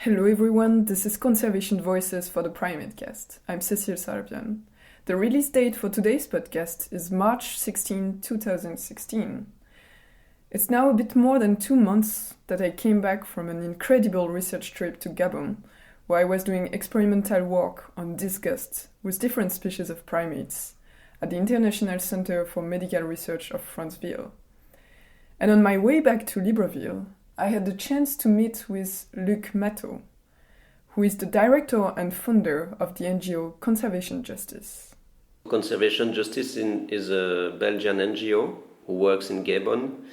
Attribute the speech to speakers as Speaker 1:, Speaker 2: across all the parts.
Speaker 1: Hello everyone, this is Conservation Voices for the PrimateCast. I'm Cecile Sarabian. The release date for today's podcast is March 16, 2016. It's now a bit more than 2 months that I came back from an incredible research trip to Gabon, where I was doing experimental work on disgust with different species of primates at the International Center for Medical Research of Franceville. And on my way back to Libreville, I had the chance to meet with Luc Mathot, who is the director and founder of the NGO Conservation Justice.
Speaker 2: Conservation Justice is a Belgian NGO who works in Gabon,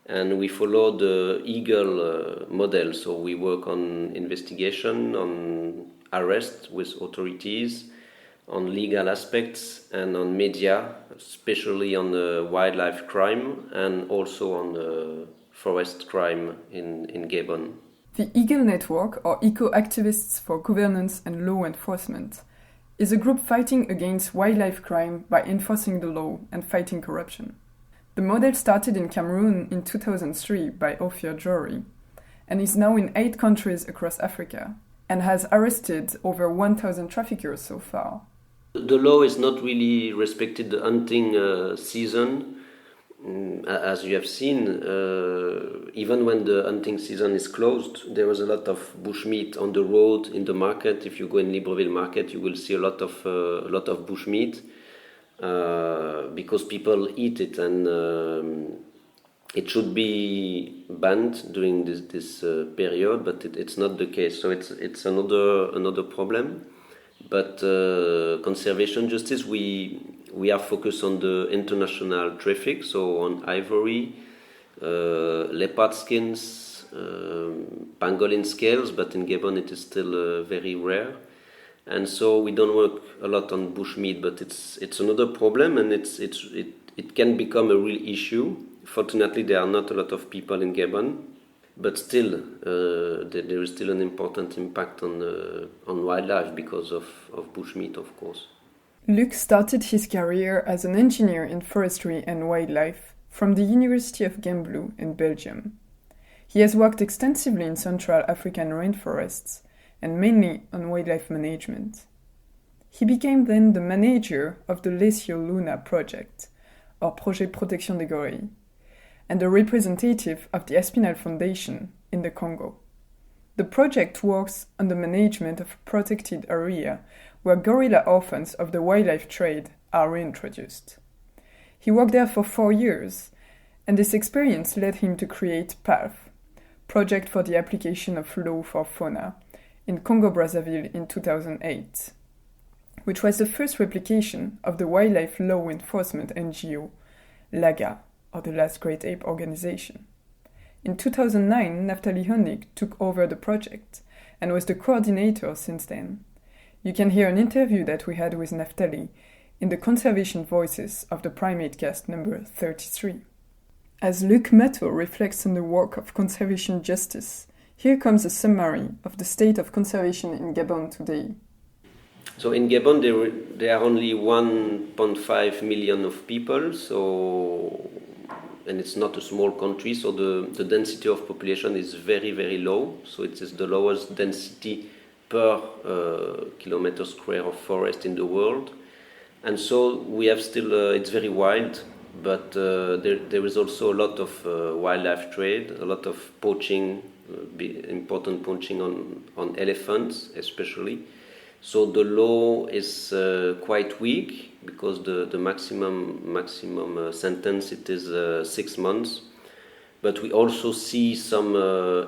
Speaker 2: and we follow the Eagle model. So we work on investigation, on arrest with authorities, on legal aspects, and on media, especially on wildlife crime and also on forest crime in Gabon.
Speaker 1: The Eagle Network, or Eco-Activists for Governance and Law Enforcement, is a group fighting against wildlife crime by enforcing the law and fighting corruption. The model started in Cameroon in 2003 by Ophir Jory and is now in 8 countries across Africa and has arrested over 1,000 traffickers so far.
Speaker 2: The law is not really respected the hunting season. As you have seen, even when the hunting season is closed, there is a lot of bushmeat on the road, in the market. If you go in Libreville market, you will see a lot of bushmeat because people eat it, and it should be banned during this period, but it's not the case. So it's another problem. But conservation justice, we are focused on the international traffic, so on ivory, leopard skins, pangolin scales, but in Gabon it is still very rare. And so we don't work a lot on bushmeat, but it's another problem, and it can become a real issue. Fortunately, there are not a lot of people in Gabon, but still there is still an important impact on wildlife because of bushmeat, of course.
Speaker 1: Luc started his career as an engineer in forestry and wildlife from the University of Gembloux in Belgium. He has worked extensively in Central African rainforests and mainly on wildlife management. He became then the manager of the Lesio Luna project, or Projet Protection des Gorilles, and a representative of the Espinal Foundation in the Congo. The project works on the management of a protected area where gorilla orphans of the wildlife trade are reintroduced. He worked there for 4 years, and this experience led him to create PALF, Project for the Application of Law for Fauna, in Congo-Brazzaville in 2008, which was the first replication of the wildlife law enforcement NGO, LAGA, or the Last Great Ape Organization. In 2009, Naftali Honig took over the project and was the coordinator since then. You can hear an interview that we had with Naftali in the Conservation Voices of the PrimateCast number 33. As Luc Mathot reflects on the work of conservation justice, here comes a summary of the state of conservation in Gabon today.
Speaker 2: So in Gabon, there are only 1.5 million of people, and it's not a small country, so the density of population is very, very low. So it is the lowest density per kilometer square of forest in the world. And so we have still, it's very wild, but there is also a lot of wildlife trade, a lot of poaching, important poaching on elephants especially. So the law is quite weak because the maximum sentence it is 6 months. But we also see some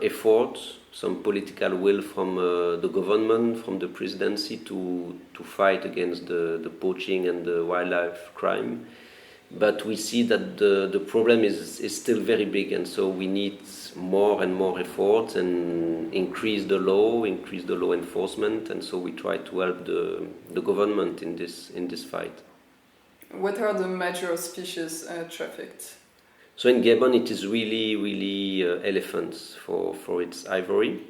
Speaker 2: effort, some political will from the government, from the presidency to fight against the poaching and the wildlife crime. But we see that the problem is still very big, and so we need more and more effort and increase the law enforcement, and so we try to help the government in this fight.
Speaker 1: What are the major species trafficked?
Speaker 2: So in Gabon it is really elephants for its ivory.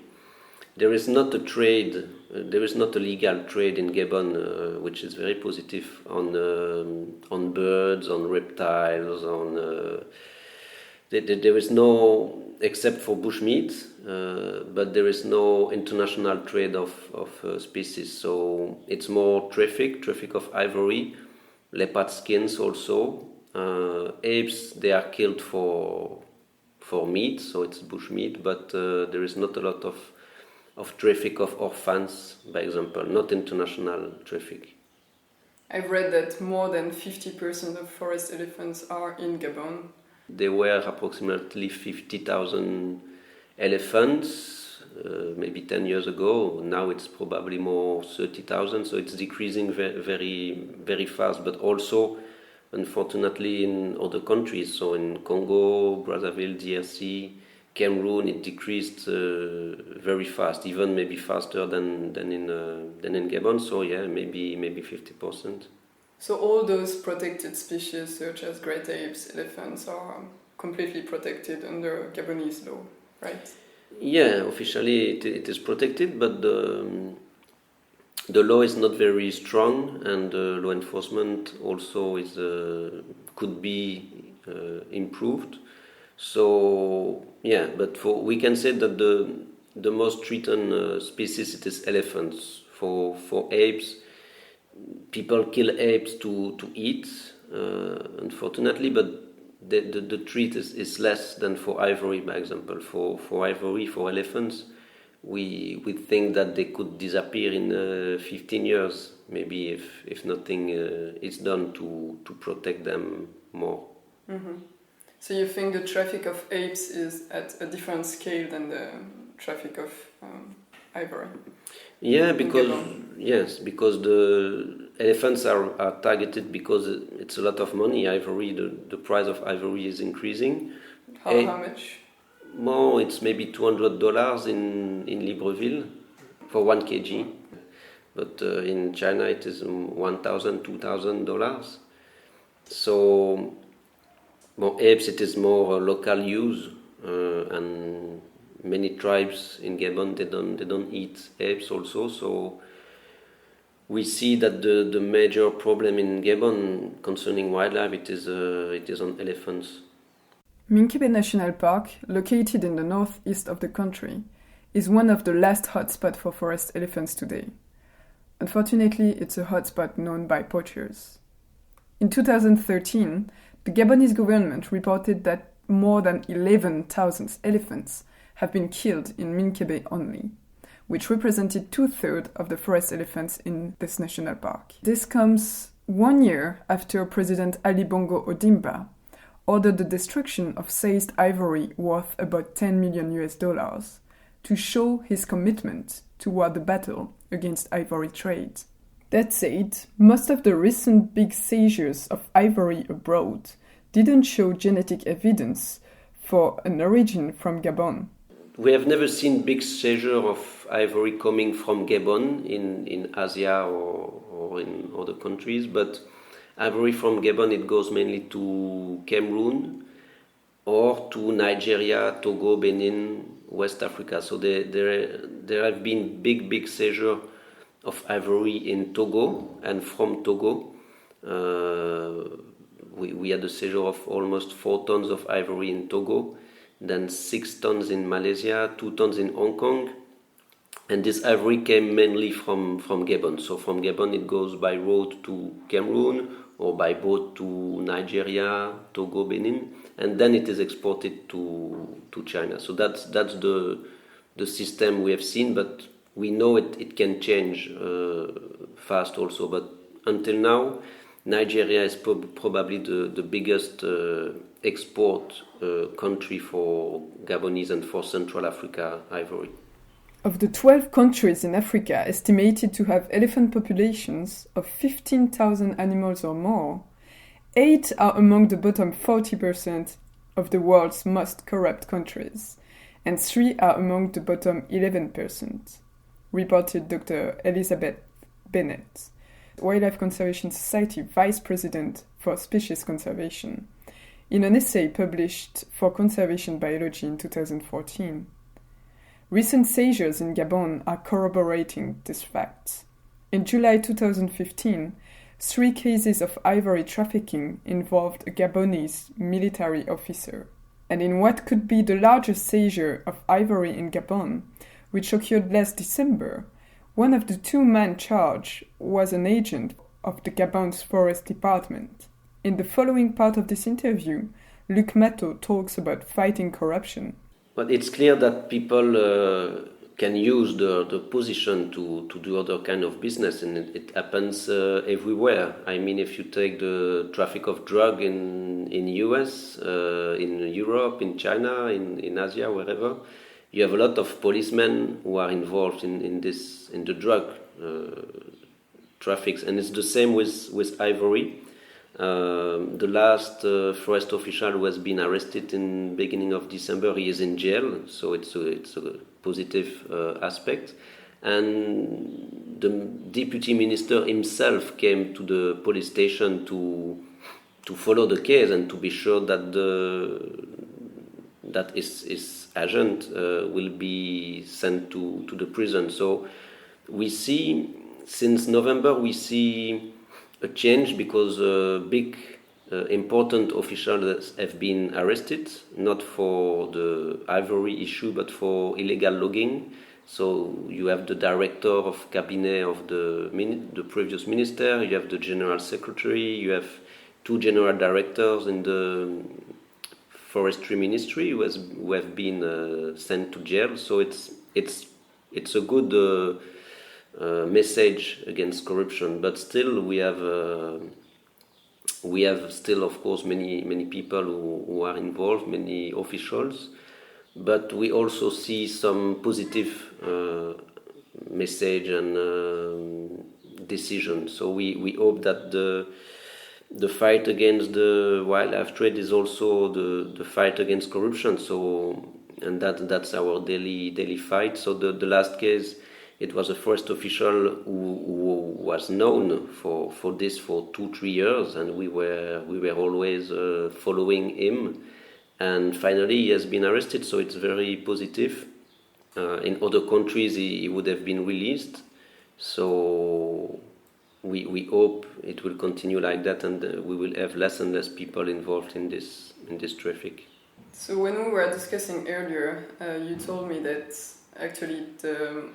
Speaker 2: There is not a trade, there is not a legal trade in Gabon, which is very positive on birds, on reptiles, on There is no, except for bushmeat, but there is no international trade of species. So it's more traffic of ivory, leopard skins also. Apes, they are killed for meat, so it's bushmeat, but there is not a lot of traffic of orphans, by example, not international traffic.
Speaker 1: I've read that more than 50% of forest elephants are in Gabon.
Speaker 2: There were approximately 50,000 elephants maybe 10 years ago. Now it's probably more 30,000, so it's decreasing very, very fast, but also unfortunately in other countries. So in Congo, Brazzaville, DRC, Cameroon, it decreased very fast, even maybe faster than in Gabon. So yeah, maybe 50%.
Speaker 1: So all those protected species, such as great apes, elephants, are completely protected under Gabonese law, right?
Speaker 2: Yeah, officially it is protected, but the law is not very strong, and law enforcement also is could be improved. So yeah, but we can say that the most threatened species it is elephants. For apes, people kill apes to eat, unfortunately, but the threat is less than for ivory, by example. For ivory, for elephants, we think that they could disappear in 15 years, maybe if nothing is done to protect them more.
Speaker 1: Mm-hmm. So you think the traffic of apes is at a different scale than the traffic of ivory?
Speaker 2: Yeah, because the elephants are targeted because it's a lot of money. Ivory, the price of ivory is increasing.
Speaker 1: How much?
Speaker 2: More, it's maybe $200 in Libreville for 1 kg. But in China it is $1,000, $2,000. So, apes, it is more local use, and many tribes in Gabon they don't eat apes also. So we see that the major problem in Gabon concerning wildlife it is on elephants.
Speaker 1: Minkebe National Park, located in the northeast of the country, is one of the last hotspots for forest elephants today. Unfortunately, it's a hotspot known by poachers. In 2013, the Gabonese government reported that more than 11,000 elephants have been killed in Minkebe only, which represented 2/3 of the forest elephants in this national park. This comes 1 year after President Ali Bongo Ondimba ordered the destruction of seized ivory worth about $10 million to show his commitment toward the battle against ivory trade. That said, most of the recent big seizures of ivory abroad didn't show genetic evidence for an origin from Gabon.
Speaker 2: We have never seen big seizure of ivory coming from Gabon in Asia or in other countries, but ivory from Gabon, it goes mainly to Cameroon or to Nigeria, Togo, Benin, West Africa. So there have been big seizure of ivory in Togo, and from Togo we had a seizure of almost 4 tons of ivory in Togo, then 6 tons in Malaysia, 2 tons in Hong Kong, and this ivory came mainly from Gabon. So from Gabon it goes by road to Cameroon or by boat to Nigeria, Togo, Benin, and then it is exported to China. So that's the system we have seen, but we know it can change fast also. But until now, Nigeria is probably the biggest export country for Gabonese and for Central Africa ivory.
Speaker 1: Of the 12 countries in Africa estimated to have elephant populations of 15,000 animals or more, 8 are among the bottom 40% of the world's most corrupt countries, and 3 are among the bottom 11%, reported Dr. Elizabeth Bennett, Wildlife Conservation Society Vice President for Species Conservation, in an essay published for Conservation Biology in 2014. Recent seizures in Gabon are corroborating this fact. In July 2015, 3 cases of ivory trafficking involved a Gabonese military officer. And in what could be the largest seizure of ivory in Gabon, which occurred last December, one of the two men charged was an agent of the Gabon's Forest Department. In the following part of this interview, Luc Mathot talks about fighting corruption.
Speaker 2: But it's clear that people can use the position to do other kind of business, and it happens everywhere. I mean, if you take the traffic of drug in US, in Europe, in China, in Asia, wherever, you have a lot of policemen who are involved in the drug traffics, and it's the same with ivory. The last forest official who has been arrested in beginning of December, he is in jail, so it's a positive aspect. And the deputy minister himself came to the police station to follow the case and to be sure that his agent will be sent to the prison. So we see, since November, we see a change because big important officials have been arrested, not for the ivory issue but for illegal logging. So you have the director of cabinet of the previous minister, you have the general secretary, you have two general directors in the forestry ministry who have been sent to jail. So it's a good message against corruption, but still we have still, of course, many people who are involved, many officials, but we also see some positive message and decision. So we hope that the fight against the wildlife trade is also the fight against corruption. So, and that's our daily fight. So the last case, it was a forest official who was known for this for 2-3 years, and we were always following him. And finally, he has been arrested, so it's very positive. In other countries, he would have been released. So we hope it will continue like that, and we will have less and less people involved in this traffic.
Speaker 1: So when we were discussing earlier, you told me that actually the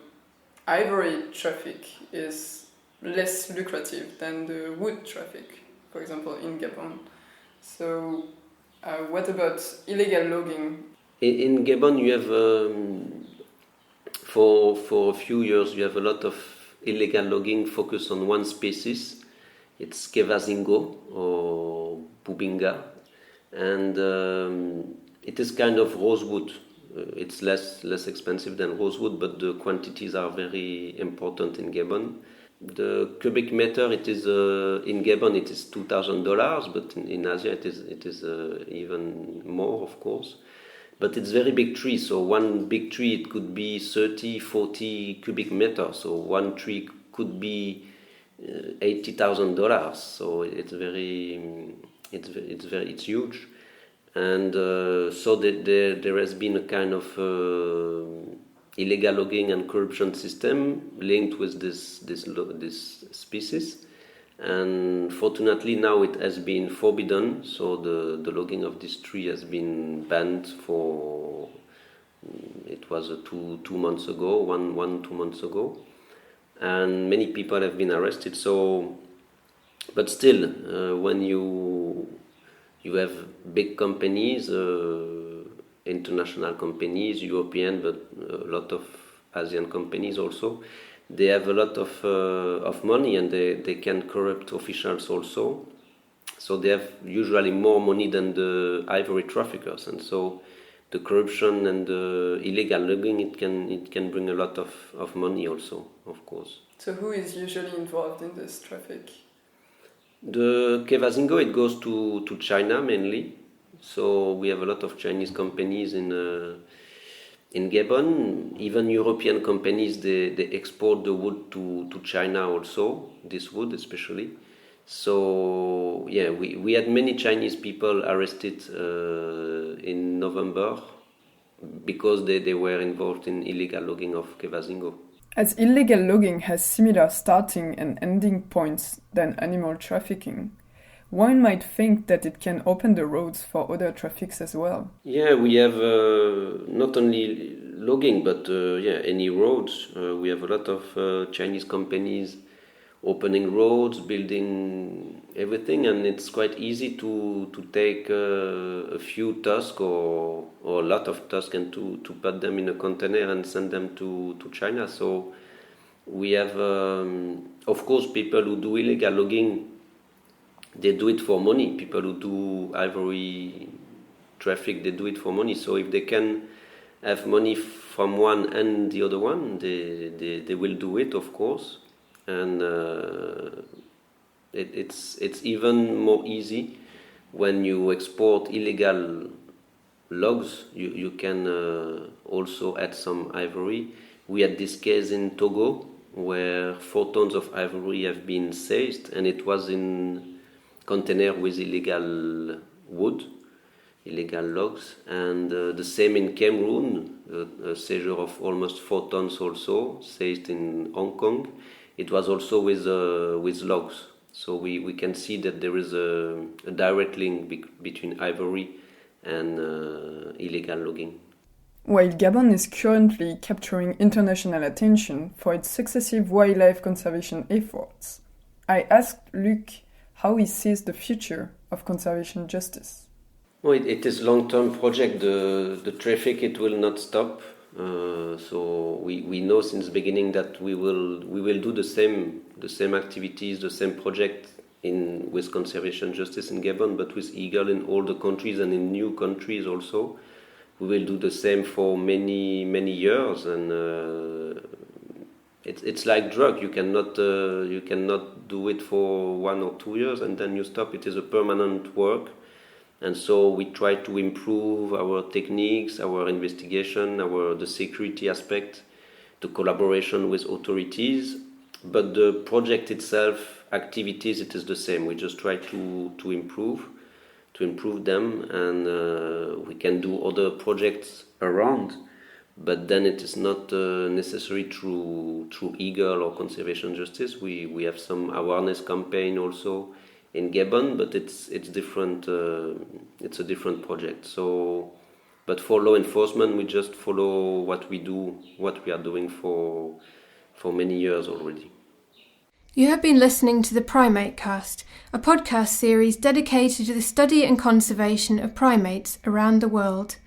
Speaker 1: ivory traffic is less lucrative than the wood traffic, for example, in Gabon. So what about illegal logging?
Speaker 2: In Gabon, you have, for a few years, you have a lot of illegal logging focused on one species. It's Kevazingo or Bubinga. And it is kind of rosewood. It's less expensive than rosewood, but the quantities are very important in Gabon. The cubic meter, it is in Gabon it is $2,000, but in Asia it is even more, of course. But it's very big tree, so one big tree it could be 30-40 cubic meters. So one tree could be $80,000. So it's huge. And so there has been a kind of illegal logging and corruption system linked with this species. And fortunately now it has been forbidden, so the logging of this tree has been banned for, it was 2 months ago, 2 months ago. And many people have been arrested. So, but still, when you have big companies, international companies, European, but a lot of Asian companies also. They have a lot of money, and they can corrupt officials also. So they have usually more money than the ivory traffickers, and so the corruption and the illegal logging it can bring a lot of money also, of course.
Speaker 1: So who is usually involved in this traffic?
Speaker 2: The Kevazingo, it goes to China mainly. So we have a lot of Chinese companies in Gabon. Even European companies, they export the wood to China also, this wood especially. So yeah, we had many Chinese people arrested in November because they were involved in illegal logging of Kevazingo.
Speaker 1: As illegal logging has similar starting and ending points than animal trafficking, one might think that it can open the roads for other traffics as well.
Speaker 2: Yeah, we have not only logging, but any roads. We have a lot of Chinese companies opening roads, building everything, and it's quite easy to take a few tusks or a lot of tusks and to put them in a container and send them to China. So we have, of course, people who do illegal logging, they do it for money. People who do ivory traffic, they do it for money. So if they can have money from one and the other one, they will do it, of course. And it's even more easy when you export illegal logs. You can also add some ivory. We had this case in Togo where 4 tons of ivory have been seized, and it was in container with illegal wood, illegal logs. And the same in Cameroon, a seizure of almost 4 tons also seized in Hong Kong. It was also with logs. So we can see that there is a direct link between ivory and illegal logging.
Speaker 1: While Gabon is currently capturing international attention for its successive wildlife conservation efforts, I asked Luc how he sees the future of conservation justice.
Speaker 2: Well, it is a long-term project. The traffic, it will not stop. So we know since the beginning that we will do the same activities, the same project with conservation justice in Gabon, but with eagle in all the countries and in new countries also. We will do the same for many years, and it's like drug. You cannot do it for 1 or 2 years and then you stop. It is a permanent work. And so we try to improve our techniques, our investigation, the security aspect, the collaboration with authorities. But the project itself, activities, it is the same. We just try to improve them, and we can do other projects around. But then it is not necessary through eagle or conservation justice. We have some awareness campaign also in Gabon, but it's different. It's a different project. So, but for law enforcement, we just follow what we are doing for many years already.
Speaker 3: You have been listening to the PrimateCast, a podcast series dedicated to the study and conservation of primates around the world.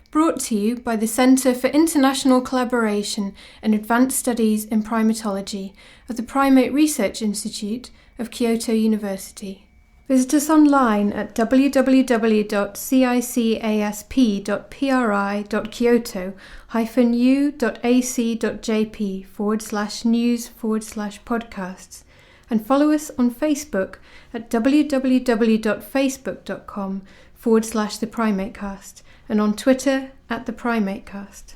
Speaker 3: Brought to you by the Centre for International Collaboration and Advanced Studies in Primatology of the Primate Research Institute of Kyoto University. Visit us online at www.cisasp.pi.kyoto-u.ac.jp/news/podcasts and follow us on Facebook at www.facebook.com/thePrimateCast and on Twitter at thePrimateCast.